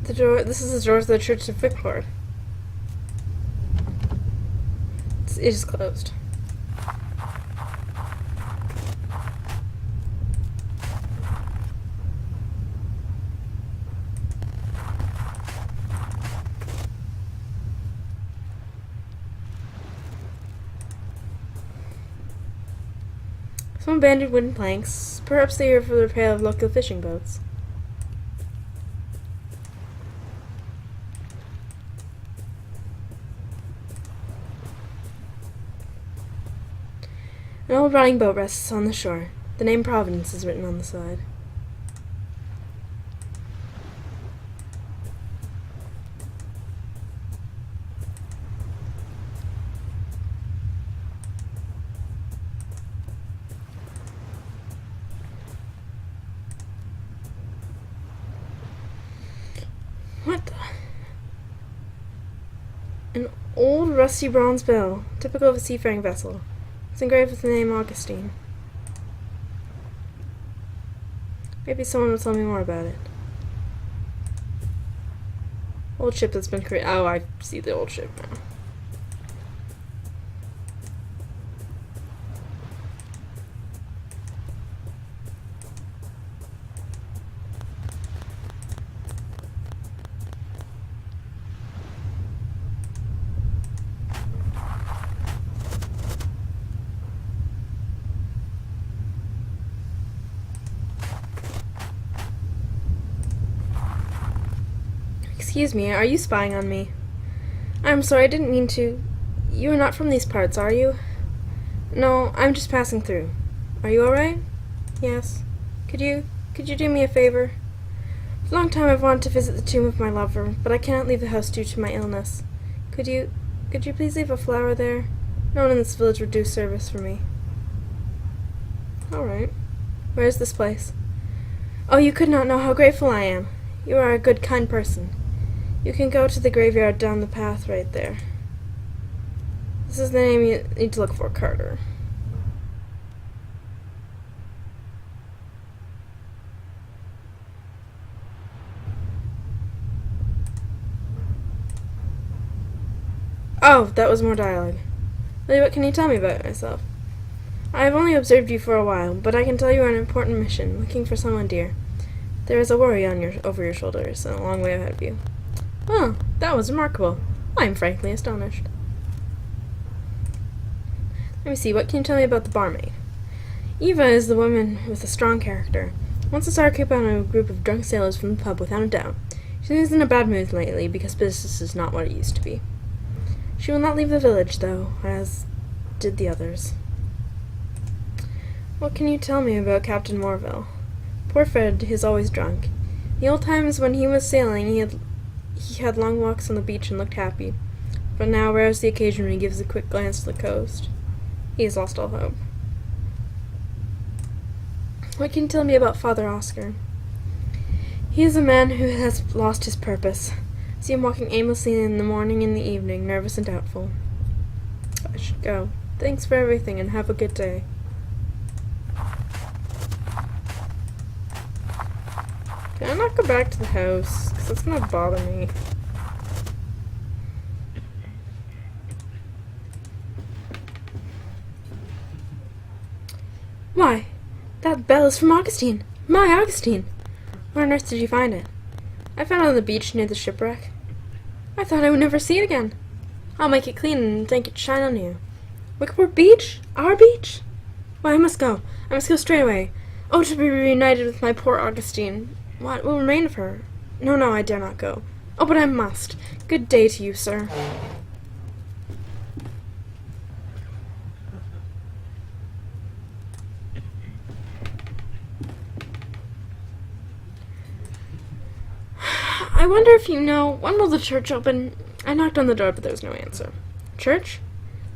The door. This is the door to the Church of Vickford. It is closed. Some abandoned wooden planks. Perhaps they are for the repair of local fishing boats. An old rotting boat rests on the shore. The name Providence is written on the side. What the? An old rusty bronze bell, typical of a seafaring vessel. It's engraved with the name Augustine. Maybe someone will tell me more about it. Old ship that's been created. Oh, I see the old ship now. Excuse me, are you spying on me? I'm sorry, I didn't mean to. You are not from these parts, are you? No, I'm just passing through. Are you alright? Yes. Could you do me a favor? For a long time I've wanted to visit the tomb of my lover, but I cannot leave the house due to my illness. Could you please leave a flower there? No one in this village would do service for me. Alright. Where is this place? Oh, you could not know how grateful I am. You are a good, kind person. You can go to the graveyard down the path right there. This is the name you need to look for, Carter. Oh, that was more dialogue. Really, what can you tell me about myself? I have only observed you for a while, but I can tell you are on an important mission, looking for someone dear. There is a worry over your shoulders, and a long way ahead of you. Oh, that was remarkable. I am frankly astonished. Let me see, what can you tell me about the barmaid? Eva is the woman with a strong character. Once a star creep on a group of drunk sailors from the pub without a doubt. She seems in a bad mood lately because business is not what it used to be. She will not leave the village, though, as did the others. What can you tell me about Captain Morville? Poor Fred is always drunk. In the old times when he was sailing, he had long walks on the beach and looked happy, but now rare is the occasion when he gives a quick glance to the coast. He has lost all hope. What can you tell me about Father Oscar? He is a man who has lost his purpose. I see him walking aimlessly in the morning and the evening, nervous and doubtful. I should go. Thanks for everything, and have a good day. Can I not go back to the house? Because that's going to bother me. Why, that bell is from Augustine. My Augustine! Where on earth did you find it? I found it on the beach near the shipwreck. I thought I would never see it again. I'll make it clean and make it shine on you. Wickport Beach? Our beach? Why, I must go. I must go straight away. Oh, to be reunited with my poor Augustine. What will remain of her? No, I dare not go. Oh, but I must. Good day to you, sir. I wonder if you know, when will the church open? I knocked on the door, but there was no answer. Church?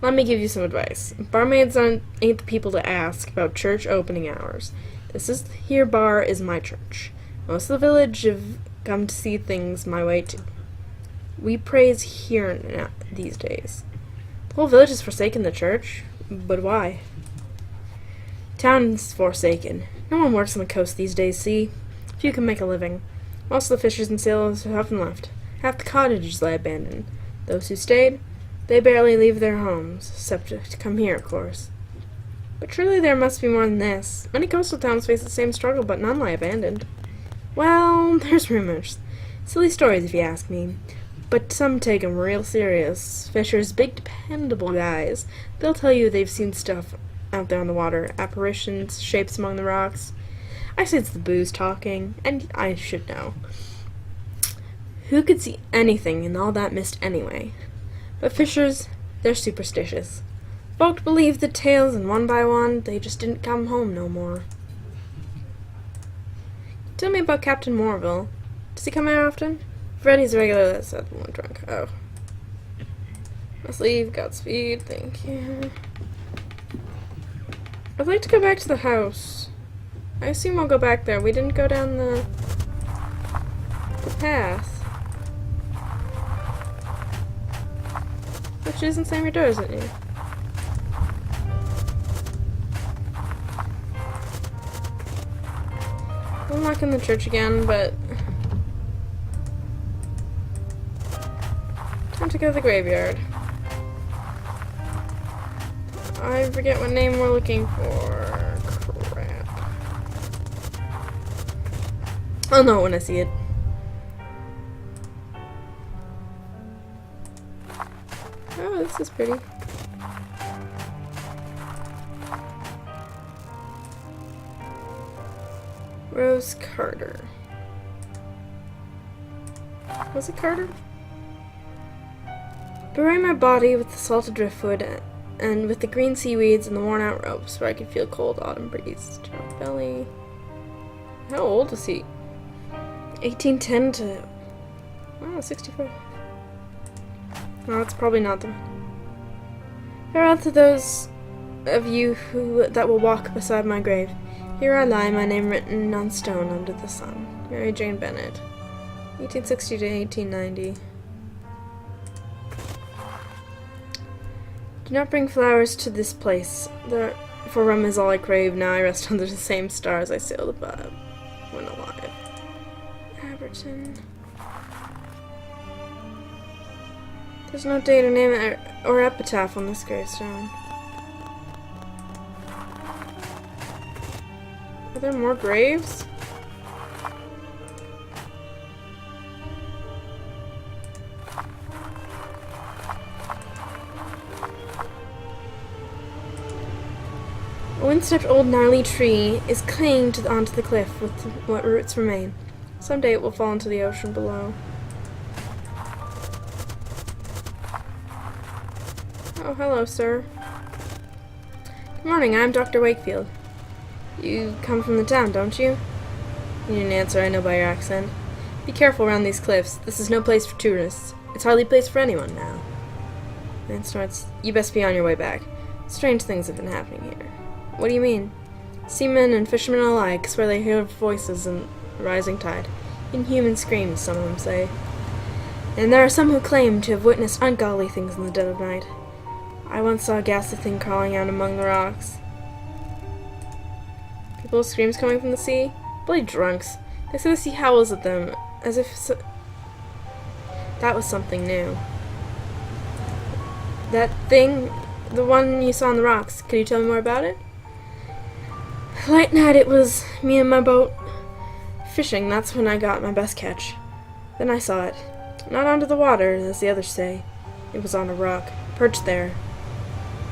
Let me give you some advice. Barmaids ain't the people to ask about church opening hours. This here bar is my church. Most of the village have come to see things my way too. We praise here now, these days. The whole village has forsaken the church. But why? Town's forsaken. No one works on the coast these days, see? Few can make a living. Most of the fishers and sailors have often left. Half the cottages lay abandoned. Those who stayed, they barely leave their homes, except to come here, of course. But surely there must be more than this. Many coastal towns face the same struggle, but none lie abandoned. Well, there's rumors. Silly stories, if you ask me. But some take 'em real serious. Fishers, big dependable guys. They'll tell you they've seen stuff out there on the water. Apparitions, shapes among the rocks. I say it's the booze talking, and I should know. Who could see anything in all that mist anyway? But fishers, they're superstitious. Folk believed the tales, and one by one, they just didn't come home no more. Tell me about Captain Morville. Does he come here often? Freddy's a regular, that's that one drunk. Oh. Must leave, Godspeed, thank you. I'd like to go back to the house. I assume we'll go back there. We didn't go down the path. Which isn't slam your door, isn't it? I'm not in the church again, but time to go to the graveyard. I forget what name we're looking for. Crap. I'll know it when I see it. Oh, this is pretty. Rose Carter. Was it Carter? Bury my body with the salted driftwood and with the green seaweeds and the worn out ropes where I could feel cold autumn breeze. Child belly. How old was he? 1810 to... wow, 64. No, that's probably not the... Farewell to those of you that will walk beside my grave. Here I lie, my name written on stone under the sun. Mary Jane Bennett. 1860 to 1890. Do not bring flowers to this place, for rum is all I crave. Now I rest under the same stars I sailed above when alive. Aberton. There's no date or name or epitaph on this gravestone. Are there more graves? A wind-swept old gnarly tree is clinging onto the cliff with what roots remain. Someday it will fall into the ocean below. Oh, hello, sir. Good morning, I'm Dr. Wakefield. You come from the town, don't you? You didn't answer, I know by your accent. Be careful around these cliffs. This is no place for tourists. It's hardly a place for anyone now. Man snorts. You best be on your way back. Strange things have been happening here. What do you mean? Seamen and fishermen alike swear they hear voices in the rising tide. Inhuman screams, some of them say. And there are some who claim to have witnessed ungodly things in the dead of night. I once saw a ghastly thing crawling out among the rocks. People's screams coming from the sea? Bloody drunks. They say the sea howls at them, as if that was something new. That thing, the one you saw on the rocks, could you tell me more about it? Late night it was me and my boat fishing. That's when I got my best catch. Then I saw it. Not onto the water, as the others say. It was on a rock, perched there,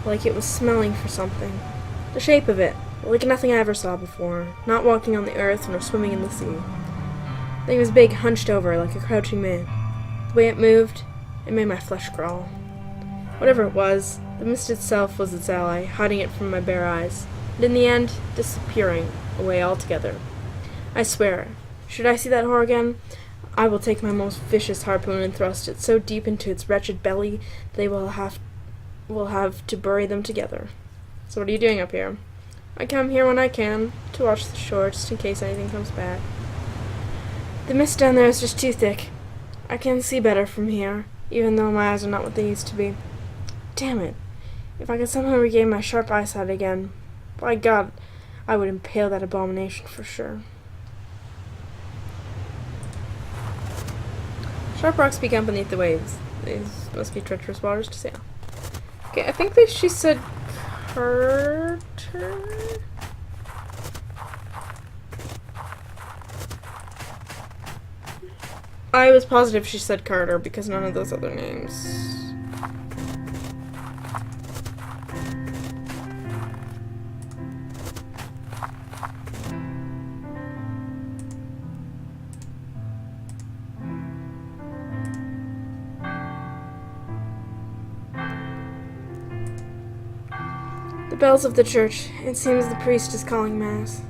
like it was smelling for something. The shape of it, like nothing I ever saw before, not walking on the earth nor swimming in the sea. The thing was big, hunched over, like a crouching man. The way it moved, it made my flesh crawl. Whatever it was, the mist itself was its ally, hiding it from my bare eyes, and in the end, disappearing away altogether. I swear, should I see that horror again, I will take my most vicious harpoon and thrust it so deep into its wretched belly they will have to bury them together. So what are you doing up here? I come here when I can, to watch the shore, just in case anything comes back. The mist down there is just too thick. I can see better from here, even though my eyes are not what they used to be. Damn it. If I could somehow regain my sharp eyesight again, by God, I would impale that abomination for sure. Sharp rocks peek up beneath the waves. These must be treacherous waters to sail. Okay, I think she said Carter? I was positive she said Carter because none of those other names. The bells of the church. It seems the priest is calling mass.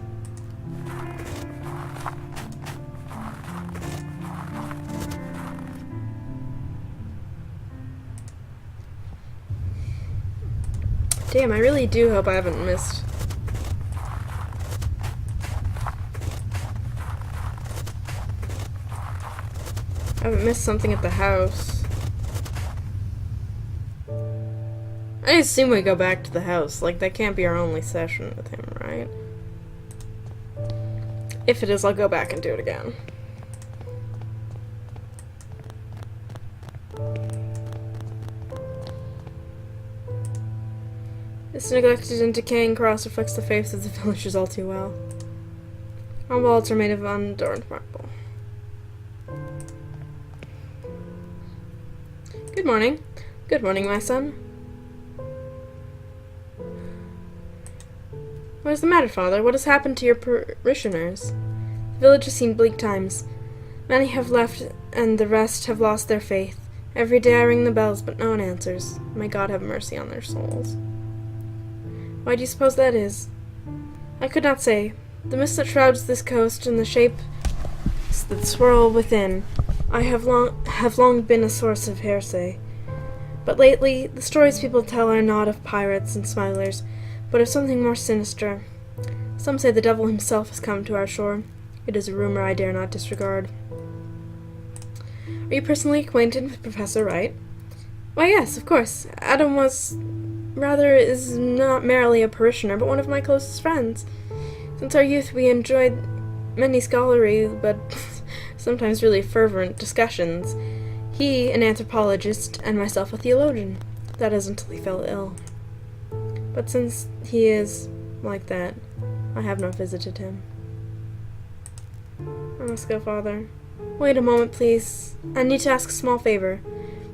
Damn, I really do hope I haven't missed. Something at the house. I assume we go back to the house. Like, that can't be our only session with him, right? If it is, I'll go back and do it again. This neglected and decaying cross reflects the faith of the villagers all too well. Our walls are made of unadorned marble. Good morning. Good morning, my son. What is the matter, father? What has happened to your parishioners? The village has seen bleak times. Many have left, and the rest have lost their faith. Every day I ring the bells, but no one answers. May God have mercy on their souls. Why do you suppose that is? I could not say. The mist that shrouds this coast and the shapes that swirl within, I have long been a source of hearsay. But lately, the stories people tell are not of pirates and smugglers, but of something more sinister. Some say the devil himself has come to our shore. It is a rumor I dare not disregard. Are you personally acquainted with Professor Wright? Why, yes, of course. Adam is not merely a parishioner, but one of my closest friends. Since our youth, we enjoyed many scholarly, but sometimes really fervent discussions. He, an anthropologist, and myself a theologian. That is until he fell ill. But since he is like that, I have not visited him. I must go, Father. Wait a moment, please. I need to ask a small favor.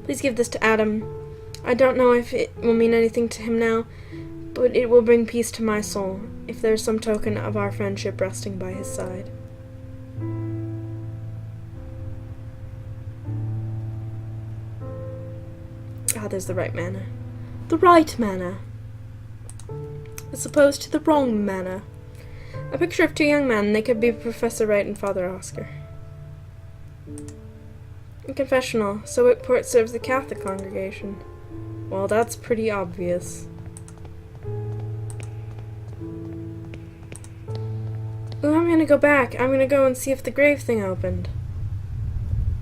Please give this to Adam. I don't know if it will mean anything to him now, but it will bring peace to my soul, if there is some token of our friendship resting by his side. Ah, there's the right manor. The right manor, as opposed to the wrong manor. A picture of two young men. They could be Professor Wright and Father Oscar. A confessional. So Whitport serves the Catholic congregation. Well, that's pretty obvious. Well, I'm gonna go back. I'm gonna go and see if the grave thing opened.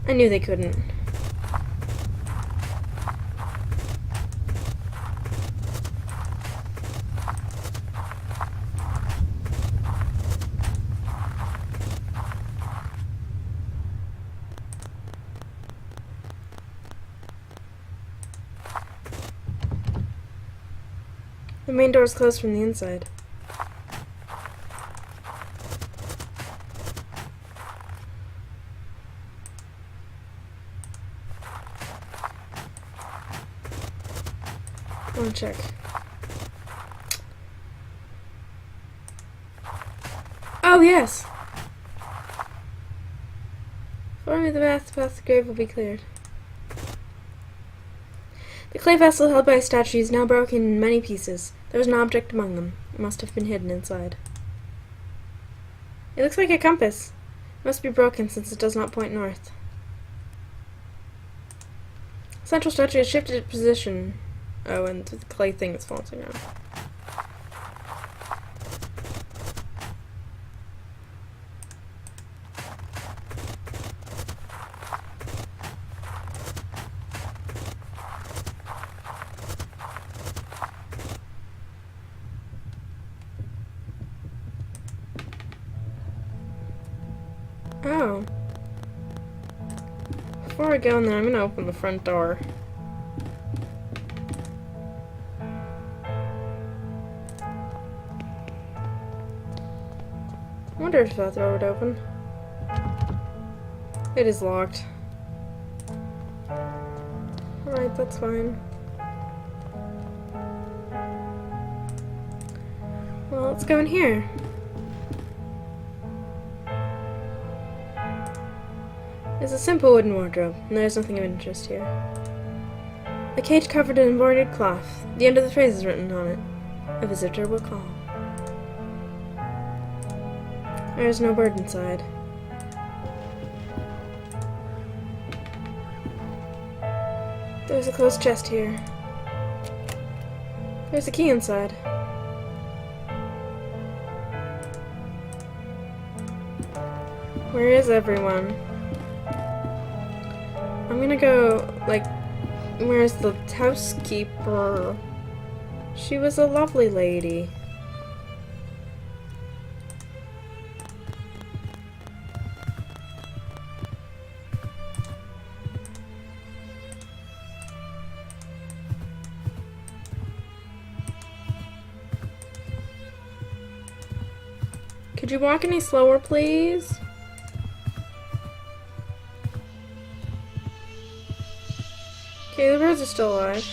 I knew they couldn't. The main door is closed from the inside. I want to check. Oh, yes! Follow me the path past the grave will be cleared. The clay vessel held by a statue is now broken in many pieces. There was an object among them. It must have been hidden inside. It looks like a compass. It must be broken since it does not point north. The central statue has shifted its position. Oh, and the clay thing is falling around. Oh. Before I go in there, I'm gonna open the front door. I wonder if that door would open. It is locked. Alright, that's fine. Well, let's go in here. It's a simple wooden wardrobe, and there's nothing of interest here. A cage covered in embroidered cloth. The end of the phrase is written on it. A visitor will call. There's no bird inside. There's a closed chest here. There's a key inside. Where is everyone? I'm gonna go, like, where's the housekeeper? She was a lovely lady. Could you walk any slower, please? Okay, the birds are still alive.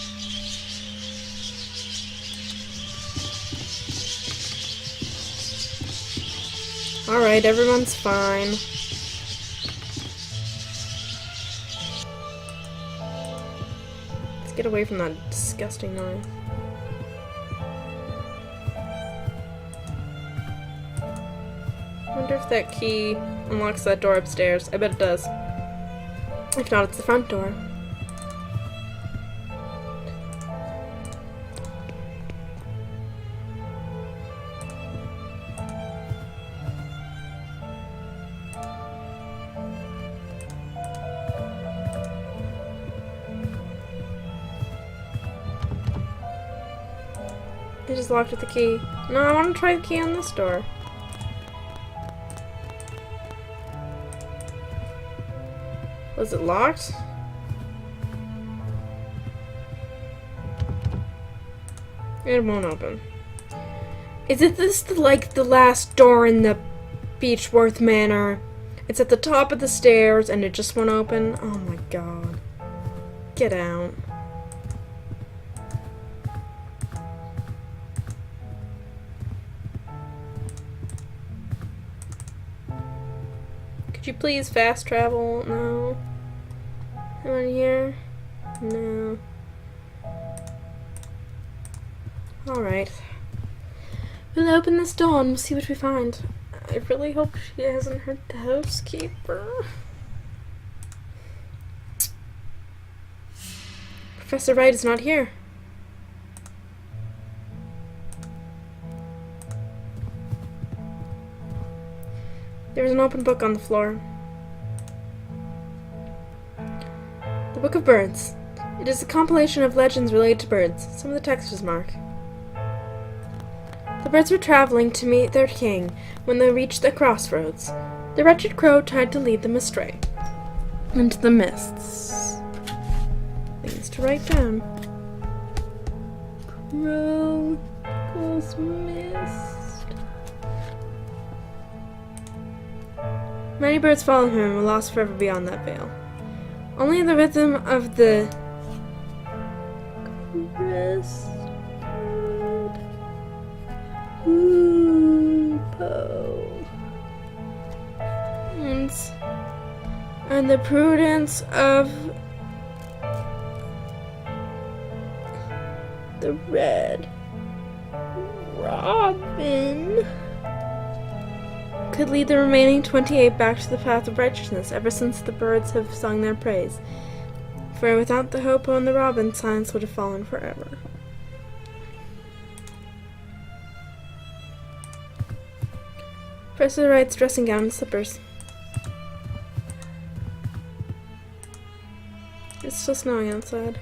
Alright, everyone's fine. Let's get away from that disgusting noise. I wonder if that key unlocks that door upstairs. I bet it does. If not, it's the front door. It is locked with the key. No, I want to try the key on this door. Was it locked? It won't open. Isn't this like the last door in the Beechworth Manor? It's at the top of the stairs and it just won't open? Oh my god. Get out. Could you please fast travel? No. Anyone here? No. Alright. We'll open this door and we'll see what we find. I really hope she hasn't hurt the housekeeper. Professor Wright is not here. There is an open book on the floor. The Book of Birds. It is a compilation of legends related to birds. Some of the text is marked. The birds were traveling to meet their king when they reached the crossroads. The wretched crow tried to lead them astray into the mists. Things to write down. Crow goes mist. Many birds followed him and were lost forever beyond that veil. Only the rhythm of the and the prudence of the red robin could lead the remaining 28 back to the path of righteousness ever since the birds have sung their praise. For without the hope on the robin, silence would have fallen forever. Professor Wright's dressing gown and slippers. It's still snowing outside.